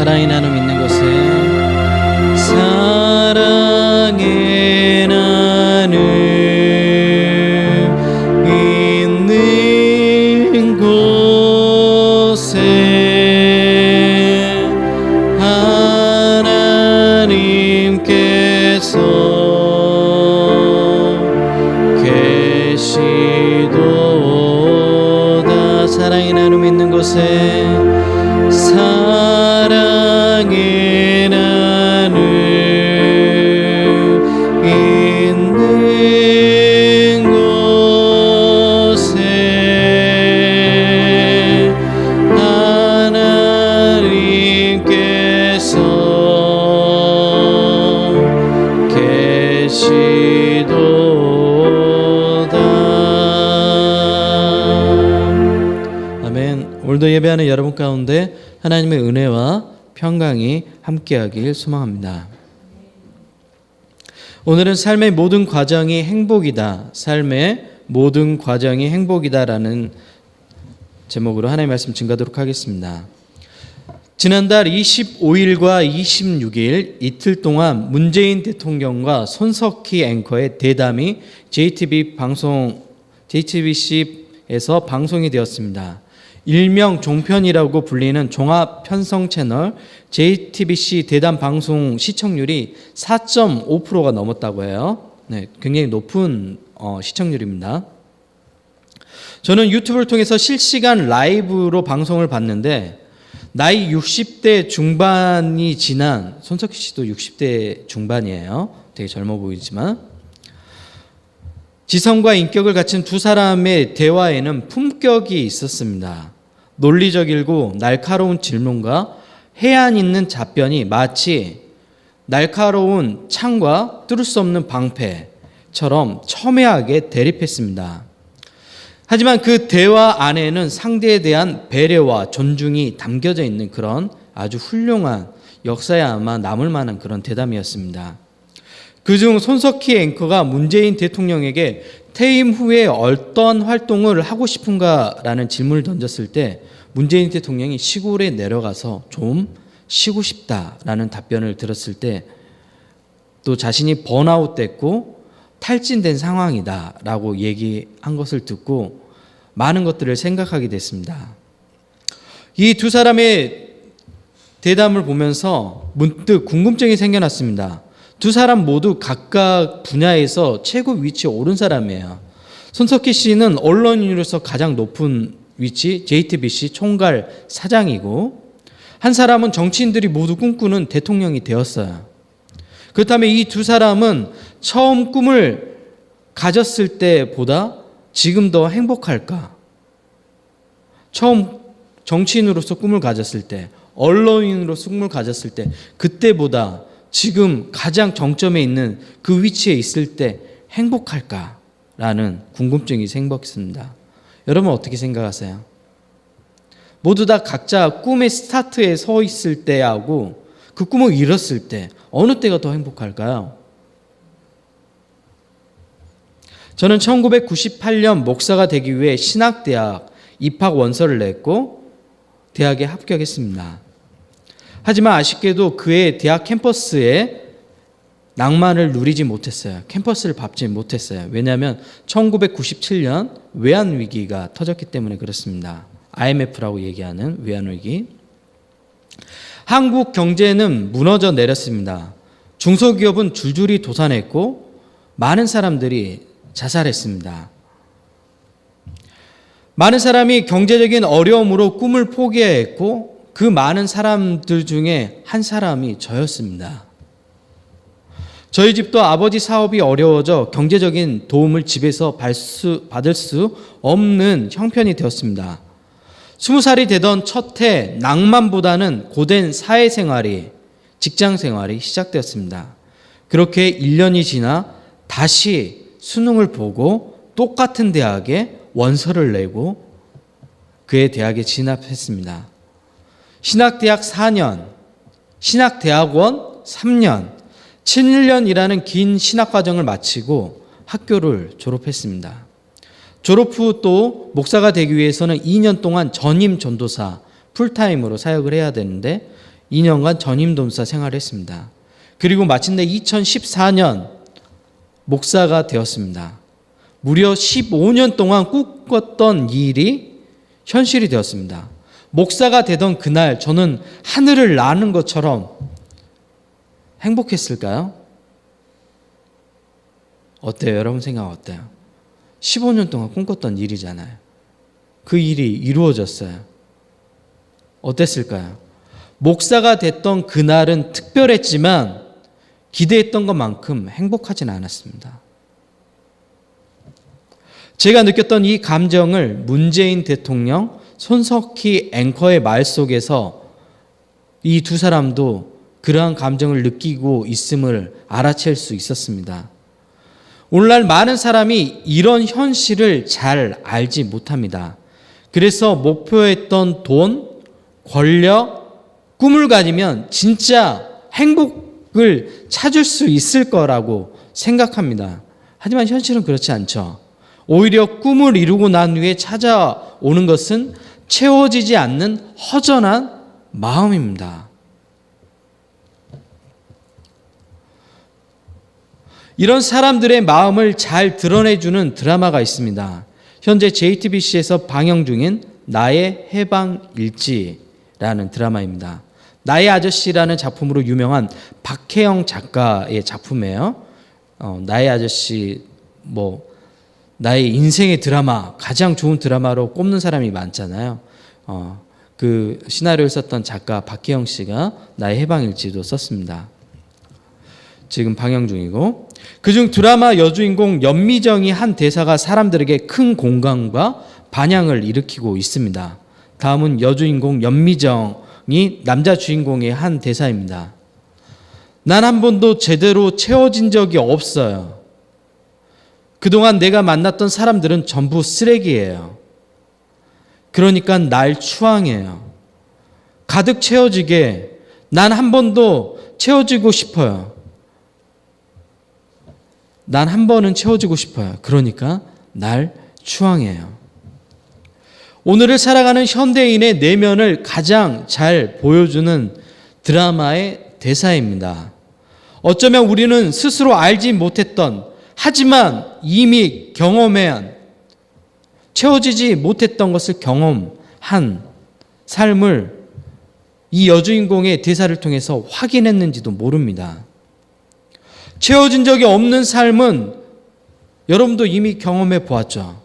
사랑의 나눔 있는 곳에 사랑의 나눔 있는 곳에 하나님께서 계시도다. 사랑의 나눔 있는 곳에 사랑의 나눔 있는 곳에 하나님께서 계시도다. 아멘. 오늘도 예배하는 여러분 가운데 하나님의 은혜와 평강이 함께하길 소망합니다. 오늘은 삶의 모든 과정이 행복이다. 삶의 모든 과정이 행복이다라는 제목으로 하나님의 말씀 증거하도록 하겠습니다. 지난달 25일과 26일 이틀 동안 문재인 대통령과 손석희 앵커의 대담이 JTBC에서 방송이 되었습니다. 일명 종편이라고 불리는 종합 편성 채널 JTBC 대담 방송 시청률이 4.5%가 넘었다고 해요. 네, 굉장히 높은 시청률입니다. 저는 유튜브를 통해서 실시간 라이브로 방송을 봤는데 나이 60대 중반이 지난 손석희 씨도 60대 중반이에요. 되게 젊어 보이지만 지성과 인격을 갖춘 두 사람의 대화에는 품격이 있었습니다. 논리적이고 날카로운 질문과 해안 있는 답변이 마치 날카로운 창과 뚫을 수 없는 방패처럼 첨예하게 대립했습니다. 하지만 그 대화 안에는 상대에 대한 배려와 존중이 담겨져 있는 그런 아주 훌륭한 역사에 아마 남을 만한 그런 대담이었습니다. 그중 손석희 앵커가 문재인 대통령에게 퇴임 후에 어떤 활동을 하고 싶은가라는 질문을 던졌을 때 문재인 대통령이 시골에 내려가서 좀 쉬고 싶다라는 답변을 들었을 때 또 자신이 번아웃 됐고 탈진된 상황이다라고 얘기한 것을 듣고 많은 것들을 생각하게 됐습니다. 이 두 사람의 대담을 보면서 문득 궁금증이 생겨났습니다. 두 사람 모두 각각 분야에서 최고 위치에 오른 사람이에요. 손석희 씨는 언론인으로서 가장 높은 위치 JTBC 총괄 사장이고 한 사람은 정치인들이 모두 꿈꾸는 대통령이 되었어요. 그렇다면 이 두 사람은 처음 꿈을 가졌을 때보다 지금 더 행복할까? 처음 정치인으로서 꿈을 가졌을 때, 언론인으로서 꿈을 가졌을 때 그때보다 지금 가장 정점에 있는 그 위치에 있을 때 행복할까라는 궁금증이 생겼습니다. 여러분 어떻게 생각하세요? 모두 다 각자 꿈의 스타트에 서 있을 때하고 그 꿈을 이뤘을 때 어느 때가 더 행복할까요? 저는 1998년 목사가 되기 위해 신학대학 입학 원서를 냈고 대학에 합격했습니다. 하지만 아쉽게도 그의 대학 캠퍼스에 낭만을 누리지 못했어요. 캠퍼스를 밟지 못했어요. 왜냐하면 1997년 외환위기가 터졌기 때문에 그렇습니다. IMF라고 얘기하는 외환위기. 한국 경제는 무너져 내렸습니다. 중소기업은 줄줄이 도산했고 많은 사람들이 자살했습니다. 많은 사람이 경제적인 어려움으로 꿈을 포기했고 그 많은 사람들 중에 한 사람이 저였습니다. 저희 집도 아버지 사업이 어려워져 경제적인 도움을 집에서 받을 수 없는 형편이 되었습니다. 20살이 되던 첫 해 낭만보다는 고된 사회생활이 직장생활이 시작되었습니다. 그렇게 1년이 지나 다시 수능을 보고 똑같은 대학에 원서를 내고 그의 대학에 진학했습니다. 신학대학 4년, 신학대학원 3년, 7년이라는 긴 신학과정을 마치고 학교를 졸업했습니다. 졸업 후 또 목사가 되기 위해서는 2년 동안 전임 전도사 풀타임으로 사역을 해야 되는데 2년간 전임도무사 생활을 했습니다. 그리고 마침내 2014년 목사가 되었습니다. 무려 15년 동안 꿈꿨던 일이 현실이 되었습니다. 목사가 되던 그날 저는 하늘을 나는 것처럼 행복했을까요? 어때요? 여러분 생각 어때요? 15년 동안 꿈꿨던 일이잖아요. 그 일이 이루어졌어요. 어땠을까요? 목사가 됐던 그날은 특별했지만 기대했던 것만큼 행복하진 않았습니다. 제가 느꼈던 이 감정을 문재인 대통령, 손석희 앵커의 말 속에서 이 두 사람도 그러한 감정을 느끼고 있음을 알아챌 수 있었습니다. 오늘날 많은 사람이 이런 현실을 잘 알지 못합니다. 그래서 목표했던 돈, 권력, 꿈을 가지면 진짜 행복을 찾을 수 있을 거라고 생각합니다. 하지만 현실은 그렇지 않죠. 오히려 꿈을 이루고 난 후에 찾아오는 것은 채워지지 않는 허전한 마음입니다. 이런 사람들의 마음을 잘 드러내주는 드라마가 있습니다. 현재 JTBC에서 방영 중인 나의 해방일지라는 드라마입니다. 나의 아저씨라는 작품으로 유명한 박혜영 작가의 작품이에요. 나의 아저씨, 나의 인생의 드라마, 가장 좋은 드라마로 꼽는 사람이 많잖아요. 그 시나리오를 썼던 작가 박혜영 씨가 나의 해방일지도 썼습니다. 지금 방영 중이고, 그중 드라마 여주인공 연미정이 한 대사가 사람들에게 큰 공감과 반향을 일으키고 있습니다. 다음은 여주인공 연미정이 남자 주인공의 한 대사입니다. 난 한 번도 제대로 채워진 적이 없어요. 그동안 내가 만났던 사람들은 전부 쓰레기예요. 그러니까 날 추앙해요. 가득 채워지게 난 한 번도 채워지고 싶어요. 난 한 번은 채워지고 싶어요. 그러니까 날 추앙해요. 오늘을 살아가는 현대인의 내면을 가장 잘 보여주는 드라마의 대사입니다. 어쩌면 우리는 스스로 알지 못했던, 하지만 이미 경험한, 채워지지 못했던 것을 경험한 삶을 이 여주인공의 대사를 통해서 확인했는지도 모릅니다. 채워진 적이 없는 삶은 여러분도 이미 경험해 보았죠.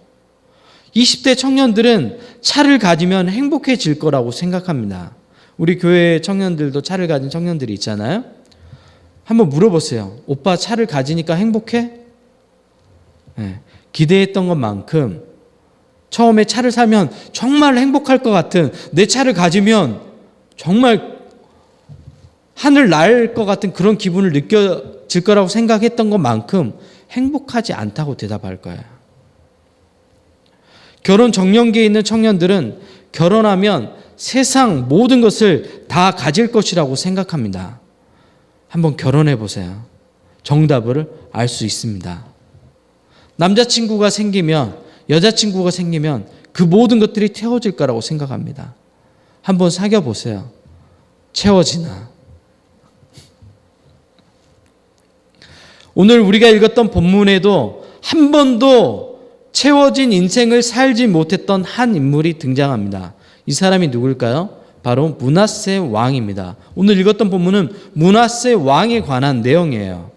20대 청년들은 차를 가지면 행복해질 거라고 생각합니다. 우리 교회 청년들도 차를 가진 청년들이 있잖아요. 한번 물어보세요. 오빠 차를 가지니까 행복해? 네. 기대했던 것만큼 처음에 차를 사면 정말 행복할 것 같은, 내 차를 가지면 정말 하늘 날 것 같은 그런 기분을 느껴질 거라고 생각했던 것만큼 행복하지 않다고 대답할 거예요. 결혼 정년기에 있는 청년들은 결혼하면 세상 모든 것을 다 가질 것이라고 생각합니다. 한번 결혼해 보세요. 정답을 알 수 있습니다. 남자친구가 생기면, 여자친구가 생기면 그 모든 것들이 채워질 거라고 생각합니다. 한번 사귀어 보세요. 채워지나? 오늘 우리가 읽었던 본문에도 한 번도 채워진 인생을 살지 못했던 한 인물이 등장합니다. 이 사람이 누굴까요? 바로 므낫세 왕입니다. 오늘 읽었던 본문은 므낫세 왕에 관한 내용이에요.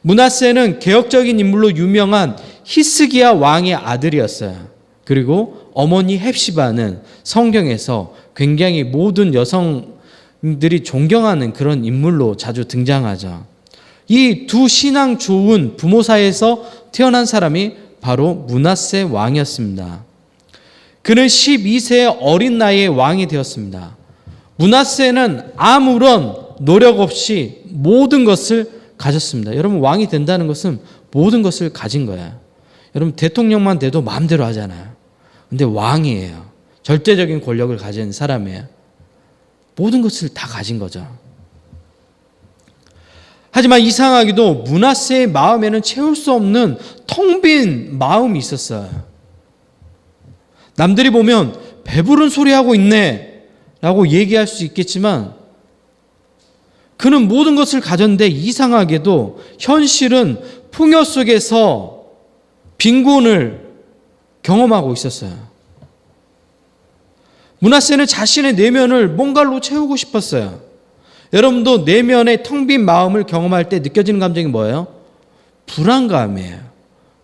므낫세는 개혁적인 인물로 유명한 히스기야 왕의 아들이었어요. 그리고 어머니 헵시바는 성경에서 굉장히 모든 여성들이 존경하는 그런 인물로 자주 등장하죠. 이 두 신앙 좋은 부모 사이에서 태어난 사람이 바로 므낫세 왕이었습니다. 그는 12세의 어린 나이에 왕이 되었습니다. 므낫세는 아무런 노력 없이 모든 것을 가졌습니다. 여러분, 왕이 된다는 것은 모든 것을 가진 거예요. 여러분, 대통령만 돼도 마음대로 하잖아요. 근데 왕이에요. 절대적인 권력을 가진 사람이에요. 모든 것을 다 가진 거죠. 하지만 이상하게도 므낫세의 마음에는 채울 수 없는 텅 빈 마음이 있었어요. 남들이 보면 배부른 소리 하고 있네 라고 얘기할 수 있겠지만 그는 모든 것을 가졌는데 이상하게도 현실은 풍요 속에서 빈곤을 경험하고 있었어요. 므낫세는 자신의 내면을 뭔가로 채우고 싶었어요. 여러분도 내면의 텅 빈 마음을 경험할 때 느껴지는 감정이 뭐예요? 불안감이에요.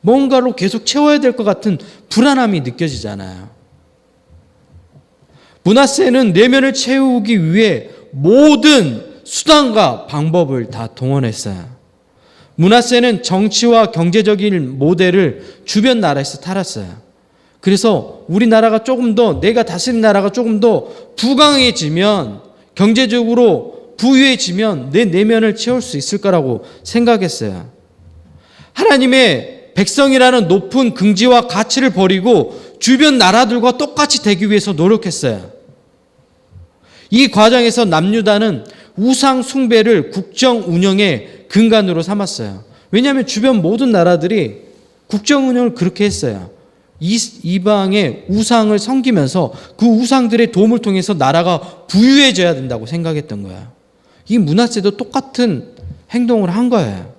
뭔가로 계속 채워야 될 것 같은 불안함이 느껴지잖아요. 므낫세는 내면을 채우기 위해 모든 수단과 방법을 다 동원했어요. 므낫세는 정치와 경제적인 모델을 주변 나라에서 탈았어요. 그래서 우리나라가 조금 더, 내가 다스린 나라가 조금 더 부강해지면, 경제적으로 부유해지면 내 내면을 채울 수 있을 거라고 생각했어요. 하나님의 백성이라는 높은 긍지와 가치를 버리고 주변 나라들과 똑같이 되기 위해서 노력했어요. 이 과정에서 남유다는 우상 숭배를 국정 운영의 근간으로 삼았어요. 왜냐하면 주변 모든 나라들이 국정 운영을 그렇게 했어요. 이방의 우상을 섬기면서 그 우상들의 도움을 통해서 나라가 부유해져야 된다고 생각했던 거예요. 이 므낫세도 똑같은 행동을 한 거예요.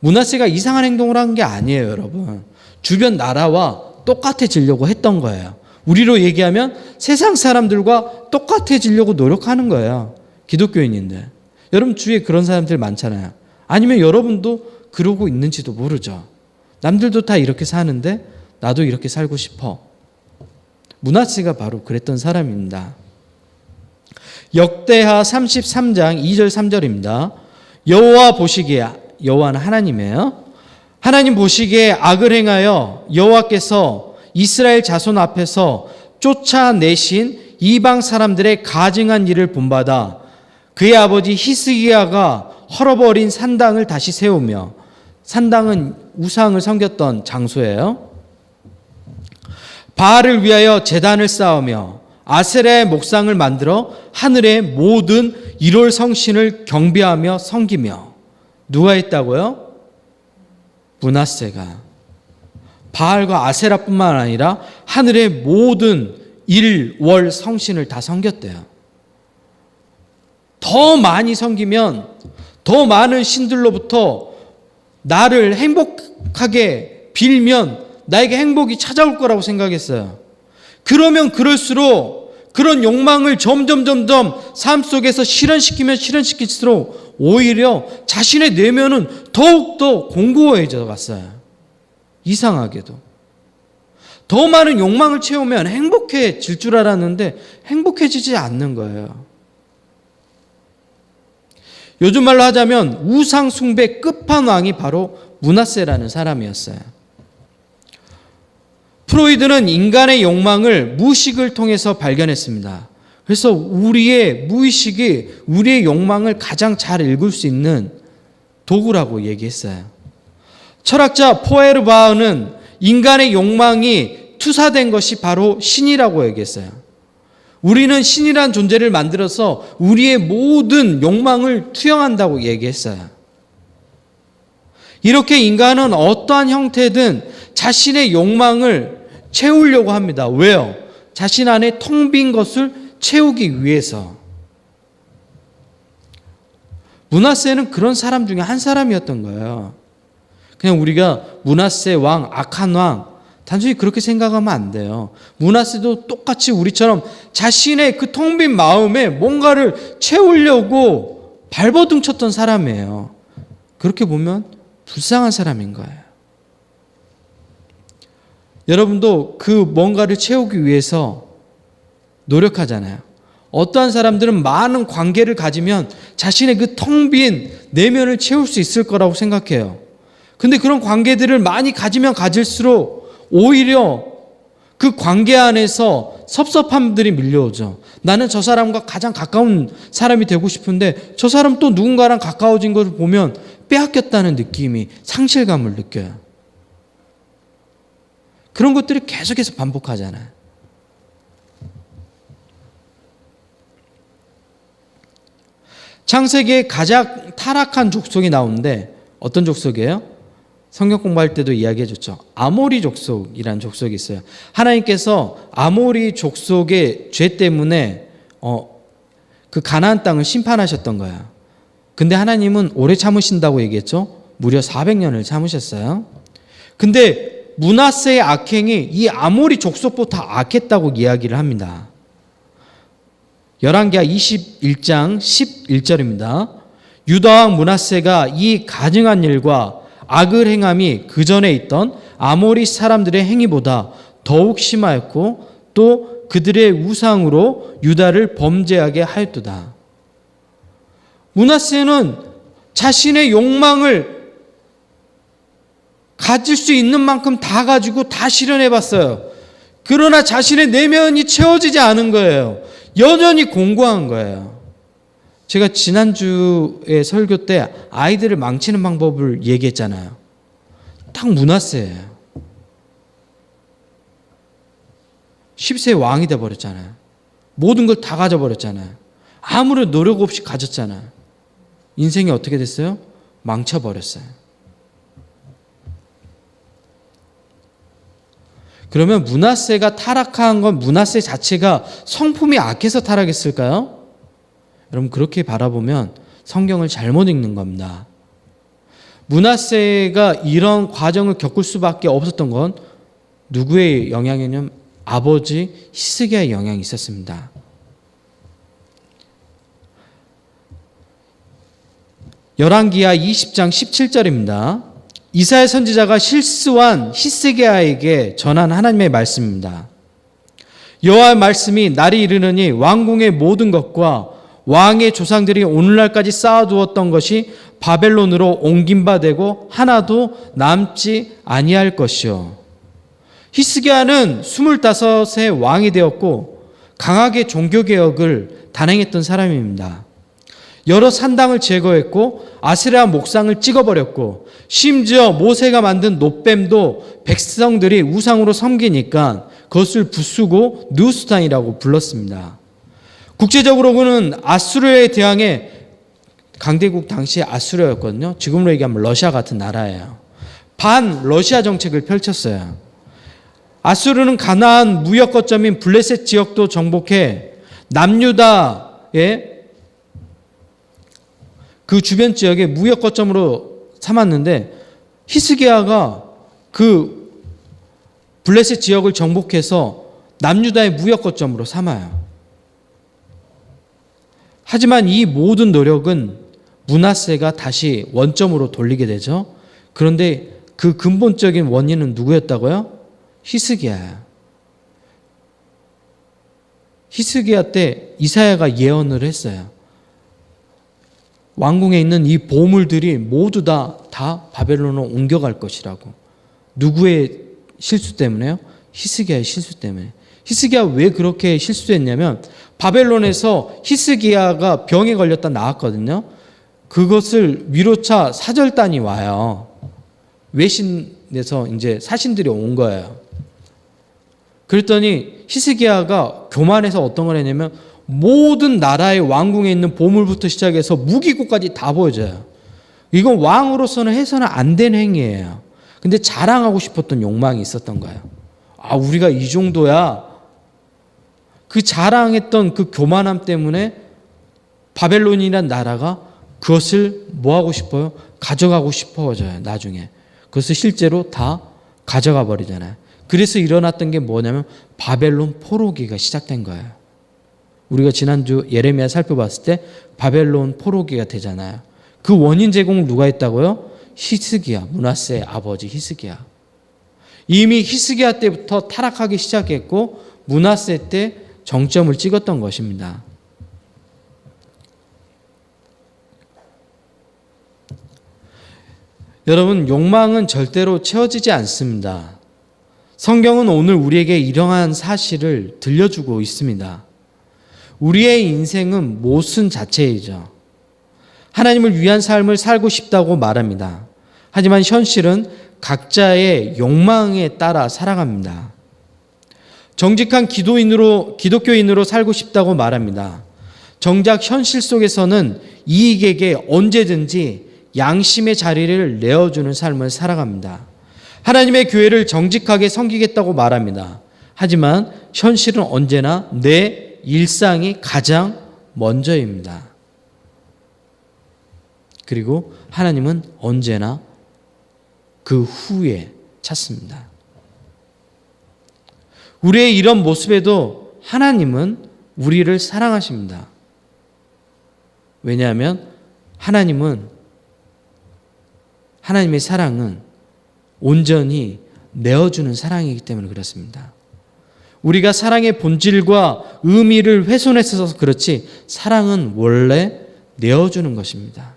므낫세가 이상한 행동을 한 게 아니에요, 여러분. 주변 나라와 똑같아지려고 했던 거예요. 우리로 얘기하면 세상 사람들과 똑같아지려고 노력하는 거예요. 기독교인인데. 여러분 주위에 그런 사람들 많잖아요. 아니면 여러분도 그러고 있는지도 모르죠. 남들도 다 이렇게 사는데 나도 이렇게 살고 싶어. 므낫세가 바로 그랬던 사람입니다. 역대하 33장 2절 3절입니다. 여호와 보시기에, 여호와는 하나님이에요. 하나님 보시기에 악을 행하여 여호와께서 이스라엘 자손 앞에서 쫓아내신 이방 사람들의 가증한 일을 본받아 그의 아버지 히스기야가 헐어버린 산당을 다시 세우며, 산당은 우상을 섬겼던 장소예요. 바알을 위하여 제단을 쌓으며 아세라의 목상을 만들어 하늘의 모든 일월 성신을 경배하며 섬기며. 누가 했다고요? 므낫세가. 바알과 아세라뿐만 아니라 하늘의 모든 일월 성신을 다 섬겼대요. 더 많이 섬기면 더 많은 신들로부터 나를 행복하게 빌면 나에게 행복이 찾아올 거라고 생각했어요. 그러면 그럴수록 그런 욕망을 점점 삶 속에서 실현시킬수록 오히려 자신의 내면은 더욱더 공고해져 갔어요. 이상하게도. 더 많은 욕망을 채우면 행복해질 줄 알았는데 행복해지지 않는 거예요. 요즘 말로 하자면 우상 숭배 끝판왕이 바로 므낫세라는 사람이었어요. 프로이드는 인간의 욕망을 무의식을 통해서 발견했습니다. 그래서 우리의 무의식이 우리의 욕망을 가장 잘 읽을 수 있는 도구라고 얘기했어요. 철학자 포에르바흐는 인간의 욕망이 투사된 것이 바로 신이라고 얘기했어요. 우리는 신이란 존재를 만들어서 우리의 모든 욕망을 투영한다고 얘기했어요. 이렇게 인간은 어떠한 형태든 자신의 욕망을 채우려고 합니다. 왜요? 자신 안에 텅 빈 것을 채우기 위해서. 므낫세는 그런 사람 중에 한 사람이었던 거예요. 그냥 우리가 므낫세 왕, 악한 왕, 단순히 그렇게 생각하면 안 돼요. 므낫세도 똑같이 우리처럼 자신의 그 텅 빈 마음에 뭔가를 채우려고 발버둥 쳤던 사람이에요. 그렇게 보면 불쌍한 사람인 거예요. 여러분도 그 뭔가를 채우기 위해서 노력하잖아요. 어떠한 사람들은 많은 관계를 가지면 자신의 그 텅 빈 내면을 채울 수 있을 거라고 생각해요. 근데 그런 관계들을 많이 가지면 가질수록 오히려 그 관계 안에서 섭섭함들이 밀려오죠. 나는 저 사람과 가장 가까운 사람이 되고 싶은데 저 사람 또 누군가랑 가까워진 것을 보면 빼앗겼다는 느낌이, 상실감을 느껴요. 그런 것들이 계속해서 반복하잖아요. 창세기에 가장 타락한 족속이 나오는데 어떤 족속이에요? 성경 공부할 때도 이야기해 줬죠. 아모리 족속이라는 족속이 있어요. 하나님께서 아모리 족속의 죄 때문에 그 가나안 땅을 심판하셨던 거야. 근데 하나님은 오래 참으신다고 얘기했죠. 무려 400년을 참으셨어요. 근데 므낫세의 악행이 이 아모리 족속부터 악했다고 이야기를 합니다. 열왕기하 21장 11절입니다. 유다왕 므낫세가 이 가증한 일과 악을 행함이 그 전에 있던 아모리 사람들의 행위보다 더욱 심하였고 또 그들의 우상으로 유다를 범죄하게 하였도다. 므낫세는 자신의 욕망을 가질 수 있는 만큼 다 가지고 다 실현해 봤어요. 그러나 자신의 내면이 채워지지 않은 거예요. 여전히 공고한 거예요. 제가 지난주에 설교 때 아이들을 망치는 방법을 얘기했잖아요. 딱 므낫세예요. 10세 왕이 돼버렸잖아요. 모든 걸 다 가져버렸잖아요. 아무런 노력 없이 가졌잖아요. 인생이 어떻게 됐어요? 망쳐버렸어요. 그러면 므낫세가 타락한 건 므낫세 자체가 성품이 악해서 타락했을까요? 여러분 그렇게 바라보면 성경을 잘못 읽는 겁니다. 므낫세가 이런 과정을 겪을 수밖에 없었던 건 누구의 영향이냐면 아버지 히스기야의 영향이 있었습니다. 열왕기하 20장 17절입니다. 이사야 선지자가 실수한 히스기야에게 전한 하나님의 말씀입니다. 여호와의 말씀이 날이 이르느니 왕궁의 모든 것과 왕의 조상들이 오늘날까지 쌓아두었던 것이 바벨론으로 옮긴 바 되고 하나도 남지 아니할 것이요. 히스기야는 25세 왕이 되었고 강하게 종교개혁을 단행했던 사람입니다. 여러 산당을 제거했고 아세라 목상을 찍어버렸고 심지어 모세가 만든 놋뱀도 백성들이 우상으로 섬기니까 그것을 부수고 느우스탄이라고 불렀습니다. 국제적으로는 아수르에 대항해 강대국 당시 아수르였거든요. 지금으로 얘기하면 러시아 같은 나라예요. 반 러시아 정책을 펼쳤어요. 아수르는 가나안 무역 거점인 블레셋 지역도 정복해 남유다의 그 주변 지역의 무역 거점으로 삼았는데 히스기야가 그 블레셋 지역을 정복해서 남유다의 무역 거점으로 삼아요. 하지만 이 모든 노력은 므낫세가 다시 원점으로 돌리게 되죠. 그런데 그 근본적인 원인은 누구였다고요? 히스기야예요. 히스기야 때 이사야가 예언을 했어요. 왕궁에 있는 이 보물들이 모두 다 바벨론으로 옮겨갈 것이라고. 누구의 실수 때문에요? 히스기야의 실수 때문에. 히스기야 왜 그렇게 실수했냐면 바벨론에서 히스기야가 병에 걸렸다 나왔거든요. 그것을 위로차 사절단이 와요. 외신에서 이제 사신들이 온 거예요. 그랬더니 히스기야가 교만해서 어떤 걸 했냐면 모든 나라의 왕궁에 있는 보물부터 시작해서 무기고까지 다 보여줘요. 이건 왕으로서는 해서는 안 되는 행위예요. 근데 자랑하고 싶었던 욕망이 있었던 거예요. 아, 우리가 이 정도야. 그 자랑했던 그 교만함 때문에 바벨론이라는 나라가 그것을 뭐 하고 싶어요? 가져가고 싶어져요, 나중에. 그것을 실제로 다 가져가 버리잖아요. 그래서 일어났던 게 뭐냐면 바벨론 포로기가 시작된 거예요. 우리가 지난주 예레미야 살펴봤을 때 바벨론 포로기가 되잖아요. 그 원인 제공을 누가 했다고요? 히스기야, 므낫세의 아버지 히스기야. 이미 히스기야 때부터 타락하기 시작했고 므낫세 때 정점을 찍었던 것입니다. 여러분, 욕망은 절대로 채워지지 않습니다. 성경은 오늘 우리에게 이러한 사실을 들려주고 있습니다. 우리의 인생은 모순 자체이죠. 하나님을 위한 삶을 살고 싶다고 말합니다. 하지만 현실은 각자의 욕망에 따라 살아갑니다. 정직한 기독교인으로 살고 싶다고 말합니다. 정작 현실 속에서는 이익에게 언제든지 양심의 자리를 내어주는 삶을 살아갑니다. 하나님의 교회를 정직하게 섬기겠다고 말합니다. 하지만 현실은 언제나 내 일상이 가장 먼저입니다. 그리고 하나님은 언제나 그 후에 찾습니다. 우리의 이런 모습에도 하나님은 우리를 사랑하십니다. 왜냐하면 하나님의 사랑은 온전히 내어주는 사랑이기 때문에 그렇습니다. 우리가 사랑의 본질과 의미를 훼손해서 그렇지 사랑은 원래 내어주는 것입니다.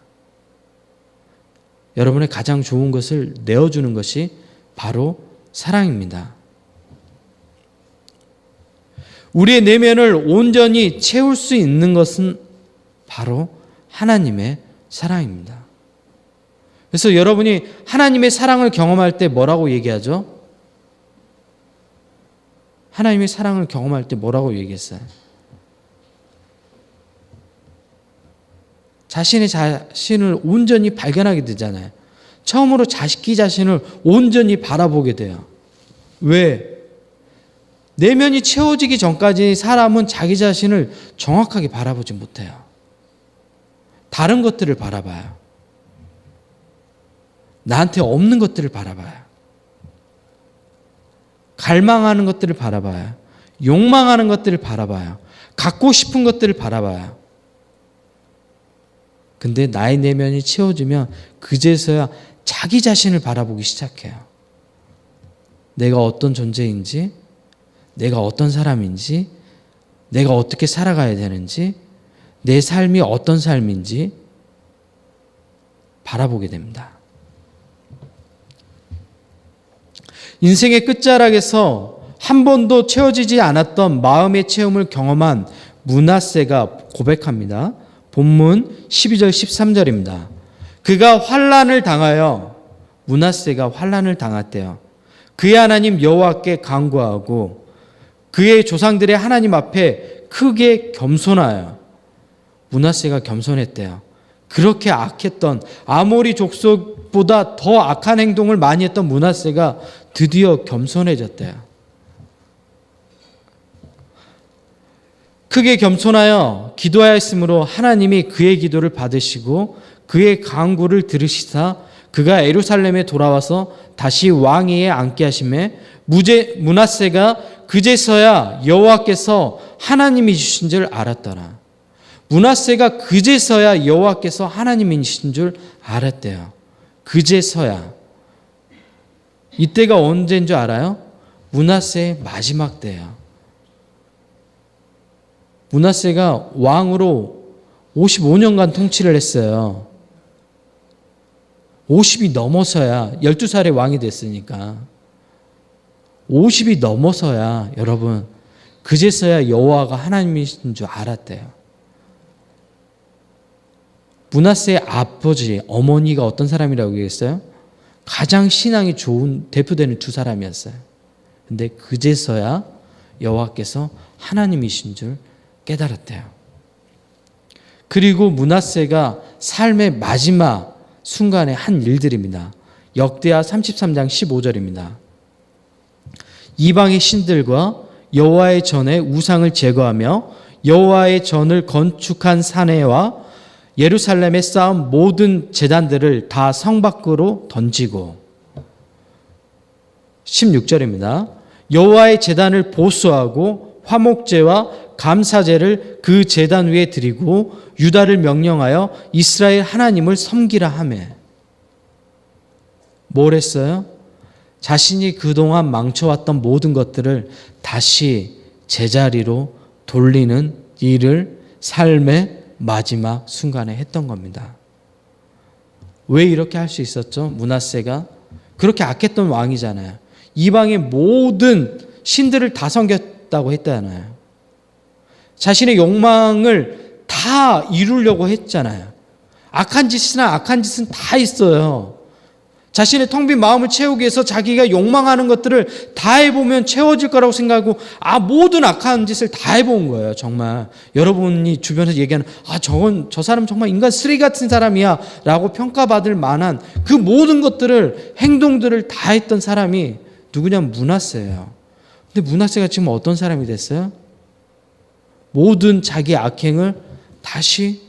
여러분의 가장 좋은 것을 내어주는 것이 바로 사랑입니다. 우리의 내면을 온전히 채울 수 있는 것은 바로 하나님의 사랑입니다. 그래서 여러분이 하나님의 사랑을 경험할 때 뭐라고 얘기하죠? 하나님의 사랑을 경험할 때 뭐라고 얘기했어요? 자신의 자신을 온전히 발견하게 되잖아요. 처음으로 자기 자신을 온전히 바라보게 돼요. 왜? 내면이 채워지기 전까지 사람은 자기 자신을 정확하게 바라보지 못해요. 다른 것들을 바라봐요. 나한테 없는 것들을 바라봐요. 갈망하는 것들을 바라봐요. 욕망하는 것들을 바라봐요. 갖고 싶은 것들을 바라봐요. 근데 나의 내면이 채워지면 그제서야 자기 자신을 바라보기 시작해요. 내가 어떤 존재인지, 내가 어떤 사람인지, 내가 어떻게 살아가야 되는지, 내 삶이 어떤 삶인지 바라보게 됩니다. 인생의 끝자락에서 한 번도 채워지지 않았던 마음의 체험을 경험한 므낫세가 고백합니다. 본문 12절 13절입니다. 그가 환난을 당하여 므낫세가 환난을 당했대요. 그의 하나님 여호와께 간구하고 그의 조상들의 하나님 앞에 크게 겸손하여 므낫세가 겸손했대요. 그렇게 악했던 아모리 족속보다 더 악한 행동을 많이 했던 므낫세가 드디어 겸손해졌대요. 크게 겸손하여 기도하였으므로 하나님이 그의 기도를 받으시고 그의 간구를 들으시사 그가 예루살렘에 돌아와서 다시 왕위에 앉게 하심에 므낫세가 그제서야 여호와께서 하나님이신 줄 알았더라. 므낫세가 그제서야 여호와께서 하나님이신 줄 알았대요. 그제서야. 이때가 언제인 줄 알아요? 므낫세의 마지막 때예요. 므낫세가 왕으로 55년간 통치를 했어요. 50이 넘어서야 12살에 왕이 됐으니까 50이 넘어서야 여러분 그제서야 여호와가 하나님이신 줄 알았대요. 므낫세의 아버지, 어머니가 어떤 사람이라고 얘기했어요? 가장 신앙이 좋은 대표되는 두 사람이었어요. 근데 그제서야 여호와께서 하나님이신 줄 깨달았대요. 그리고 므낫세가 삶의 마지막 순간에 한 일들입니다. 역대하 33장 15절입니다. 이방의 신들과 여호와의 전에 우상을 제거하며 여호와의 전을 건축한 사내와 예루살렘에 쌓은 모든 제단들을 다 성 밖으로 던지고 16절입니다. 여호와의 제단을 보수하고 화목제와 감사제를 그 제단 위에 드리고 유다를 명령하여 이스라엘 하나님을 섬기라 하매. 뭘 했어요? 자신이 그동안 망쳐왔던 모든 것들을 다시 제자리로 돌리는 일을 삶의 마지막 순간에 했던 겁니다. 왜 이렇게 할 수 있었죠? 므낫세가 그렇게 악했던 왕이잖아요. 이방의 모든 신들을 다 섬겼다고 했잖아요. 자신의 욕망을 다 이루려고 했잖아요. 악한 짓은 다 있어요. 자신의 텅 빈 마음을 채우기 위해서 자기가 욕망하는 것들을 다 해보면 채워질 거라고 생각하고 모든 악한 짓을 다 해본 거예요. 정말 여러분이 주변에서 얘기하는 저 사람 정말 인간 쓰레기 같은 사람이야 라고 평가받을 만한 그 모든 것들을 행동들을 다 했던 사람이 누구냐면 므낫세예요. 근데 므낫세가 지금 어떤 사람이 됐어요? 모든 자기 악행을 다시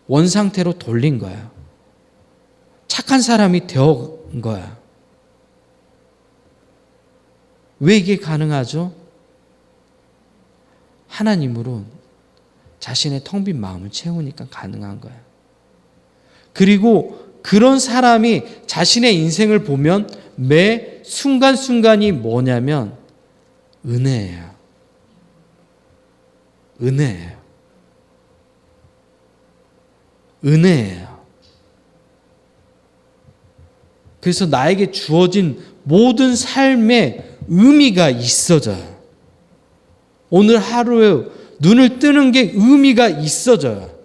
원상태로 돌린 거예요. 착한 사람이 되어 거야. 왜 이게 가능하죠? 하나님으로 자신의 텅 빈 마음을 채우니까 가능한 거야. 그리고 그런 사람이 자신의 인생을 보면 매 순간순간이 뭐냐면 은혜예요. 은혜예요. 은혜예요. 그래서 나에게 주어진 모든 삶에 의미가 있어져요. 오늘 하루에 눈을 뜨는 게 의미가 있어져요.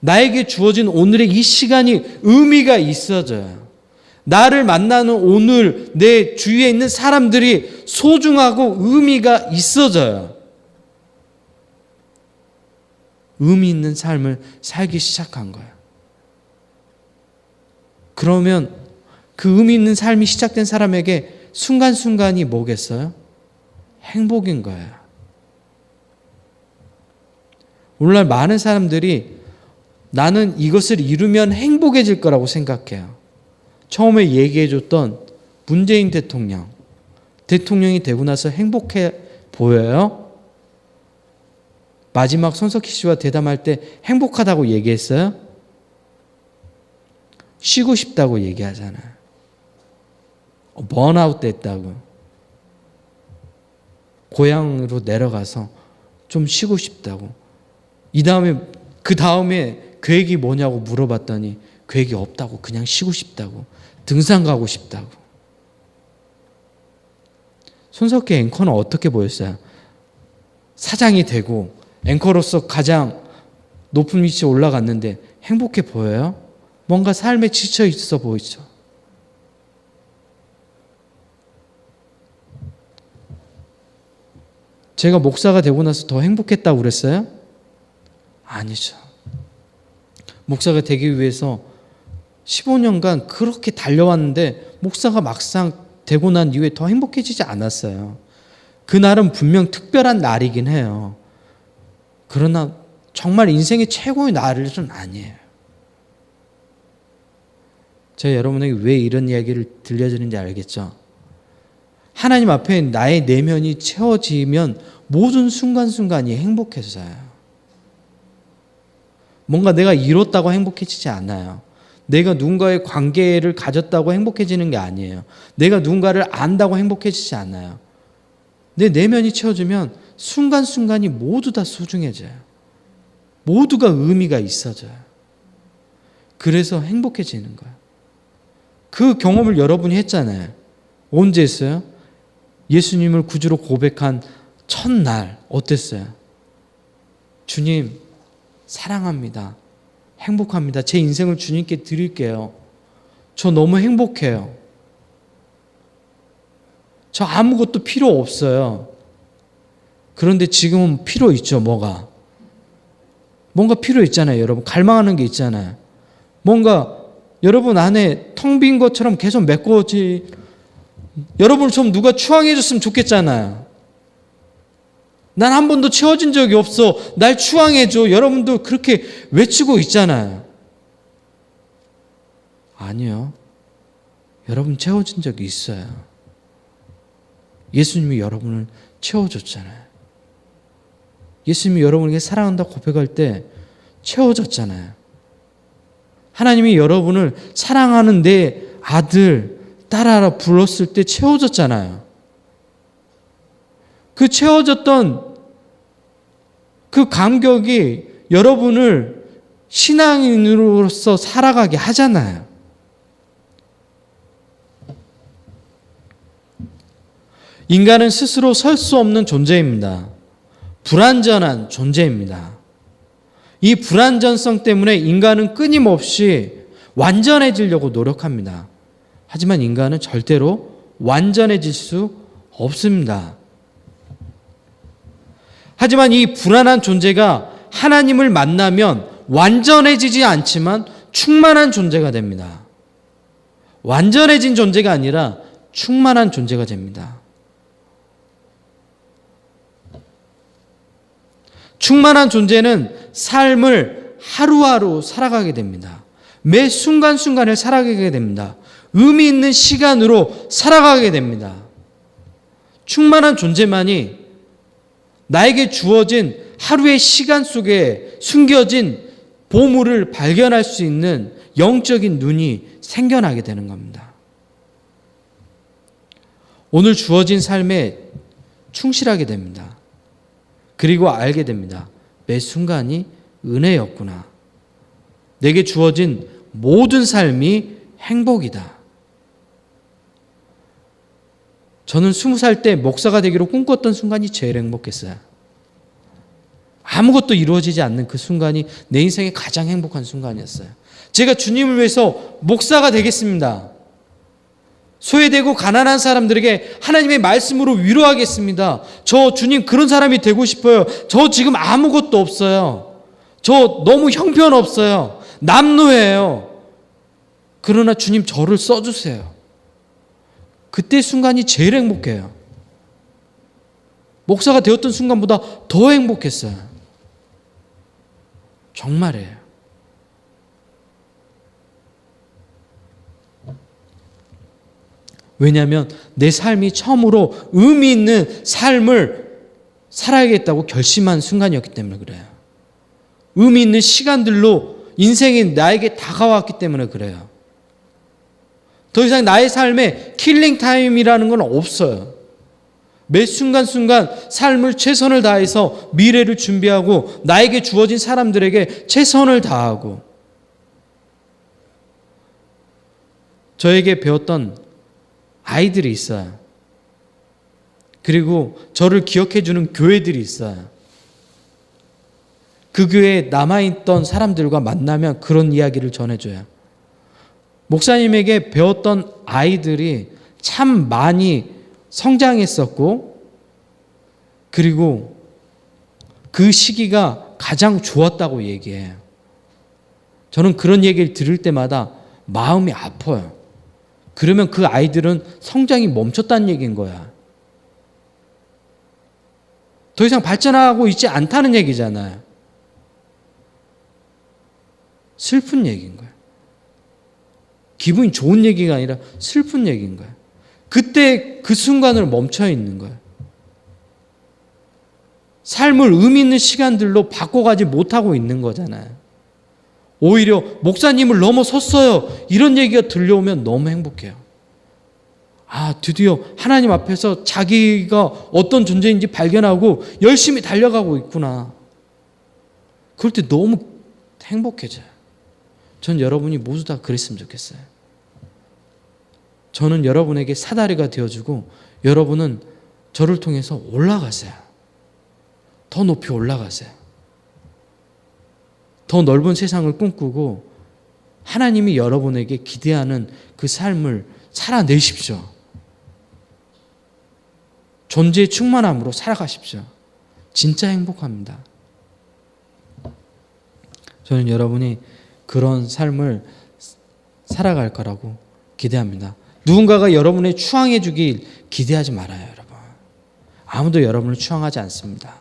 나에게 주어진 오늘의 이 시간이 의미가 있어져요. 나를 만나는 오늘 내 주위에 있는 사람들이 소중하고 의미가 있어져요. 의미 있는 삶을 살기 시작한 거예요. 그러면 그 의미 있는 삶이 시작된 사람에게 순간순간이 뭐겠어요? 행복인 거예요. 오늘날 많은 사람들이 나는 이것을 이루면 행복해질 거라고 생각해요. 처음에 얘기해줬던 문재인 대통령이 되고 나서 행복해 보여요? 마지막 손석희 씨와 대담할 때 행복하다고 얘기했어요? 쉬고 싶다고 얘기하잖아요. 번아웃 됐다고. 고향으로 내려가서 좀 쉬고 싶다고. 그 다음에 계획이 뭐냐고 물어봤더니 계획이 없다고, 그냥 쉬고 싶다고, 등산 가고 싶다고. 손석희 앵커는 어떻게 보였어요? 사장이 되고 앵커로서 가장 높은 위치에 올라갔는데 행복해 보여요? 뭔가 삶에 지쳐 있어 보이죠? 제가 목사가 되고 나서 더 행복했다고 그랬어요? 아니죠. 목사가 되기 위해서 15년간 그렇게 달려왔는데 목사가 막상 되고 난 이후에 더 행복해지지 않았어요. 그날은 분명 특별한 날이긴 해요. 그러나 정말 인생의 최고의 날은 아니에요. 제가 여러분에게 왜 이런 이야기를 들려드리는지 알겠죠? 하나님 앞에 나의 내면이 채워지면 모든 순간순간이 행복해져요. 뭔가 내가 이뤘다고 행복해지지 않아요. 내가 누군가의 관계를 가졌다고 행복해지는 게 아니에요. 내가 누군가를 안다고 행복해지지 않아요. 내 내면이 채워지면 순간순간이 모두 다 소중해져요. 모두가 의미가 있어져요. 그래서 행복해지는 거예요. 그 경험을 여러분이 했잖아요. 언제 했어요? 예수님을 구주로 고백한 첫날 어땠어요? 주님 사랑합니다. 행복합니다. 제 인생을 주님께 드릴게요. 저 너무 행복해요. 저 아무것도 필요 없어요. 그런데 지금은 필요 있죠. 뭔가 필요 있잖아요. 여러분 갈망하는 게 있잖아요. 뭔가 여러분 안에 텅 빈 것처럼 계속 메꿔지. 여러분을 좀 누가 추앙해 줬으면 좋겠잖아요. 난 한 번도 채워진 적이 없어. 날 추앙해줘. 여러분도 그렇게 외치고 있잖아요. 아니요. 여러분 채워진 적이 있어요. 예수님이 여러분을 채워줬잖아요. 예수님이 여러분에게 사랑한다고 고백할 때 채워졌잖아요. 하나님이 여러분을 사랑하는 내 아들, 딸아라 불렀을 때 채워졌잖아요. 그 채워졌던 그 감격이 여러분을 신앙인으로서 살아가게 하잖아요. 인간은 스스로 설 수 없는 존재입니다. 불완전한 존재입니다. 이 불완전성 때문에 인간은 끊임없이 완전해지려고 노력합니다. 하지만 인간은 절대로 완전해질 수 없습니다. 하지만 이 불완한 존재가 하나님을 만나면 완전해지지 않지만 충만한 존재가 됩니다. 완전해진 존재가 아니라 충만한 존재가 됩니다. 충만한 존재는 삶을 하루하루 살아가게 됩니다. 매 순간순간을 살아가게 됩니다. 의미 있는 시간으로 살아가게 됩니다. 충만한 존재만이 나에게 주어진 하루의 시간 속에 숨겨진 보물을 발견할 수 있는 영적인 눈이 생겨나게 되는 겁니다. 오늘 주어진 삶에 충실하게 됩니다. 그리고 알게 됩니다. 매 순간이 은혜였구나. 내게 주어진 모든 삶이 행복이다. 저는 20살 때 목사가 되기로 꿈꿨던 순간이 제일 행복했어요. 아무것도 이루어지지 않는 그 순간이 내 인생의 가장 행복한 순간이었어요. 제가 주님을 위해서 목사가 되겠습니다. 소외되고 가난한 사람들에게 하나님의 말씀으로 위로하겠습니다. 저 주님 그런 사람이 되고 싶어요. 저 지금 아무것도 없어요. 저 너무 형편없어요. 남노예요. 그러나 주님 저를 써주세요. 그때 순간이 제일 행복해요. 목사가 되었던 순간보다 더 행복했어요. 정말이에요. 왜냐하면 내 삶이 처음으로 의미 있는 삶을 살아야겠다고 결심한 순간이었기 때문에 그래요. 의미 있는 시간들로 인생이 나에게 다가왔기 때문에 그래요. 더 이상 나의 삶에 킬링 타임이라는 건 없어요. 매 순간순간 삶을 최선을 다해서 미래를 준비하고 나에게 주어진 사람들에게 최선을 다하고 저에게 배웠던 아이들이 있어요. 그리고 저를 기억해주는 교회들이 있어요. 그 교회에 남아있던 사람들과 만나면 그런 이야기를 전해줘요. 목사님에게 배웠던 아이들이 참 많이 성장했었고 그리고 그 시기가 가장 좋았다고 얘기해요. 저는 그런 얘기를 들을 때마다 마음이 아파요. 그러면 그 아이들은 성장이 멈췄다는 얘기인 거야. 더 이상 발전하고 있지 않다는 얘기잖아요. 슬픈 얘기인 거예요. 기분이 좋은 얘기가 아니라 슬픈 얘기인 거예요. 그때 그 순간을 멈춰 있는 거예요. 삶을 의미 있는 시간들로 바꿔가지 못하고 있는 거잖아요. 오히려 목사님을 넘어섰어요. 이런 얘기가 들려오면 너무 행복해요. 아, 드디어 하나님 앞에서 자기가 어떤 존재인지 발견하고 열심히 달려가고 있구나. 그럴 때 너무 행복해져요. 전 여러분이 모두 다 그랬으면 좋겠어요. 저는 여러분에게 사다리가 되어주고 여러분은 저를 통해서 올라가세요. 더 높이 올라가세요. 더 넓은 세상을 꿈꾸고 하나님이 여러분에게 기대하는 그 삶을 살아내십시오. 존재의 충만함으로 살아가십시오. 진짜 행복합니다. 저는 여러분이 그런 삶을 살아갈 거라고 기대합니다. 누군가가 여러분을 추앙해 주길 기대하지 말아요, 여러분. 아무도 여러분을 추앙하지 않습니다.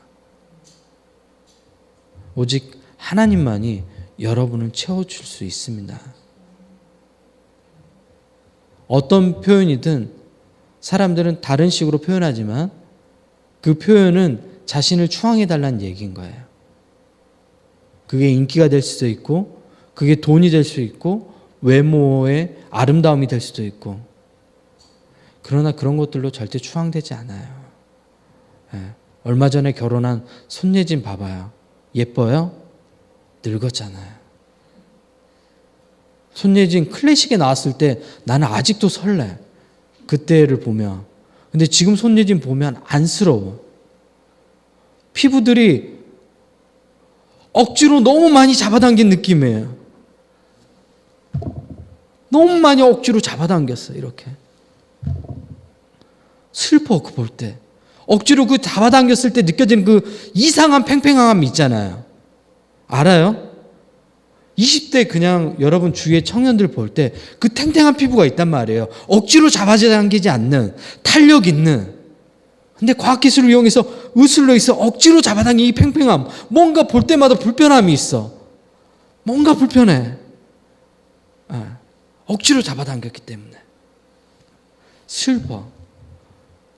오직 하나님만이 여러분을 채워줄 수 있습니다. 어떤 표현이든 사람들은 다른 식으로 표현하지만 그 표현은 자신을 추앙해달라는 얘기인 거예요. 그게 인기가 될 수도 있고 그게 돈이 될 수 있고 외모의 아름다움이 될 수도 있고 그러나 그런 것들로 절대 추앙되지 않아요. 얼마 전에 결혼한 손예진 봐봐요. 예뻐요? 늙었잖아요. 손예진 클래식에 나왔을 때 나는 아직도 설레. 그때를 보면. 근데 지금 손예진 보면 안쓰러워. 피부들이 억지로 너무 많이 잡아당긴 느낌이에요. 너무 많이 억지로 잡아당겼어, 이렇게. 슬퍼, 그 볼 때. 억지로 그 잡아당겼을 때 느껴지는 그 이상한 팽팽함이 있잖아요. 알아요? 20대 그냥 여러분 주위의 청년들 볼 때 그 탱탱한 피부가 있단 말이에요. 억지로 잡아당기지 않는, 탄력 있는. 근데 과학기술을 이용해서 의술로 있어 억지로 잡아당긴 이 팽팽함. 뭔가 볼 때마다 불편함이 있어. 뭔가 불편해. 억지로 잡아당겼기 때문에. 슬퍼.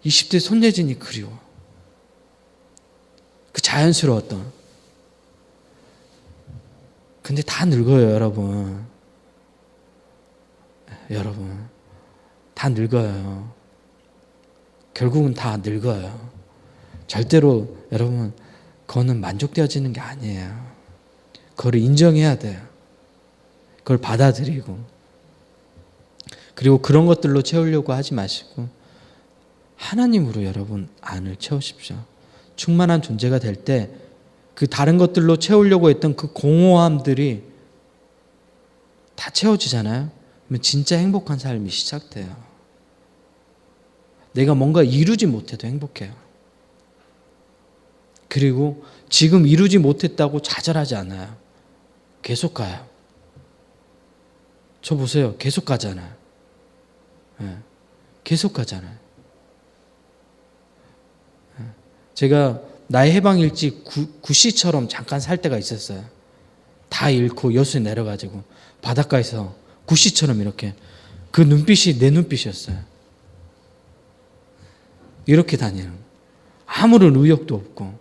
20대 손예진이 그리워. 그 자연스러웠던. 근데 다 늙어요, 여러분. 여러분. 다 늙어요. 결국은 다 늙어요. 절대로 여러분, 그거는 만족되어지는 게 아니에요. 그걸 인정해야 돼요. 그걸 받아들이고. 그리고 그런 것들로 채우려고 하지 마시고 하나님으로 여러분 안을 채우십시오. 충만한 존재가 될 때 그 다른 것들로 채우려고 했던 그 공허함들이 다 채워지잖아요. 그러면 진짜 행복한 삶이 시작돼요. 내가 뭔가 이루지 못해도 행복해요. 그리고 지금 이루지 못했다고 좌절하지 않아요. 계속 가요. 저 보세요. 계속 가잖아요. 계속 가잖아요. 제가 나의 해방일지 구씨처럼 잠깐 살 때가 있었어요. 다 잃고 여수에 내려가지고 바닷가에서 구씨처럼 이렇게 그 눈빛이 내 눈빛이었어요. 이렇게 다니는 아무런 의욕도 없고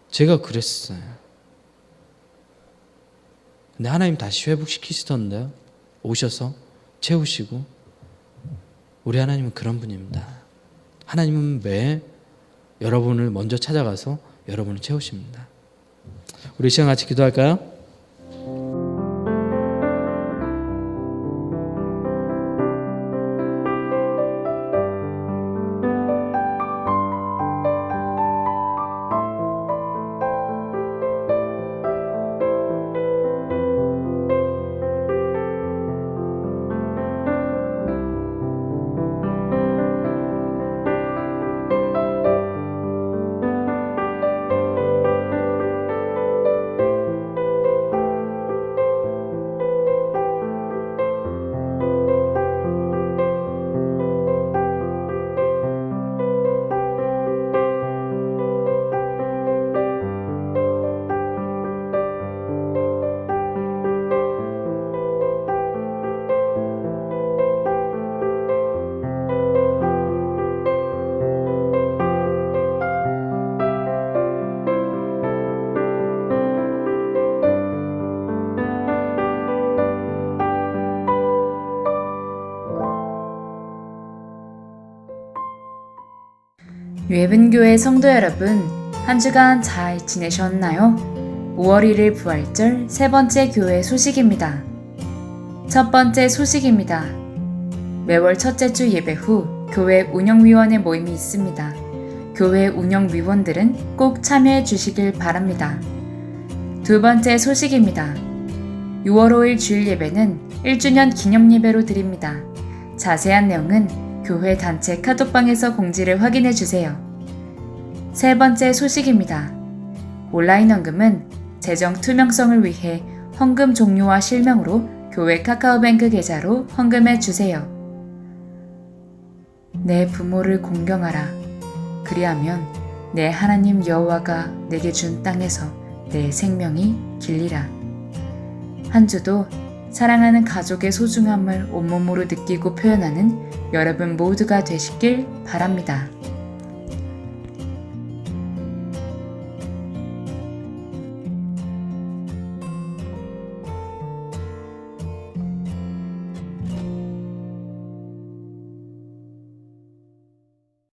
제가 그랬어요. 근데 하나님 다시 회복시키시던데요. 오셔서 채우시고. 우리 하나님은 그런 분입니다. 하나님은 매 여러분을 먼저 찾아가서 여러분을 채우십니다. 우리 시간 같이 기도할까요? 유해분교회 성도 여러분, 한 주간 잘 지내셨나요? 5월 1일 부활절 세 번째 교회 소식입니다. 첫 번째 소식입니다. 매월 첫째 주 예배 후 교회 운영위원회 모임이 있습니다. 교회 운영위원들은 꼭 참여해 주시길 바랍니다. 두 번째 소식입니다. 6월 5일 주일 예배는 1주년 기념 예배로 드립니다. 자세한 내용은 교회 단체 카톡방에서 공지를 확인해 주세요. 세 번째 소식입니다. 온라인 헌금은 재정 투명성을 위해 헌금 종료와 실명으로 교회 카카오뱅크 계좌로 헌금해 주세요. 내 부모를 공경하라. 그리하면 내 하나님 여호와가 내게 준 땅에서 내 생명이 길리라. 한 주도 사랑하는 가족의 소중함을 온몸으로 느끼고 표현하는 여러분 모두가 되시길 바랍니다.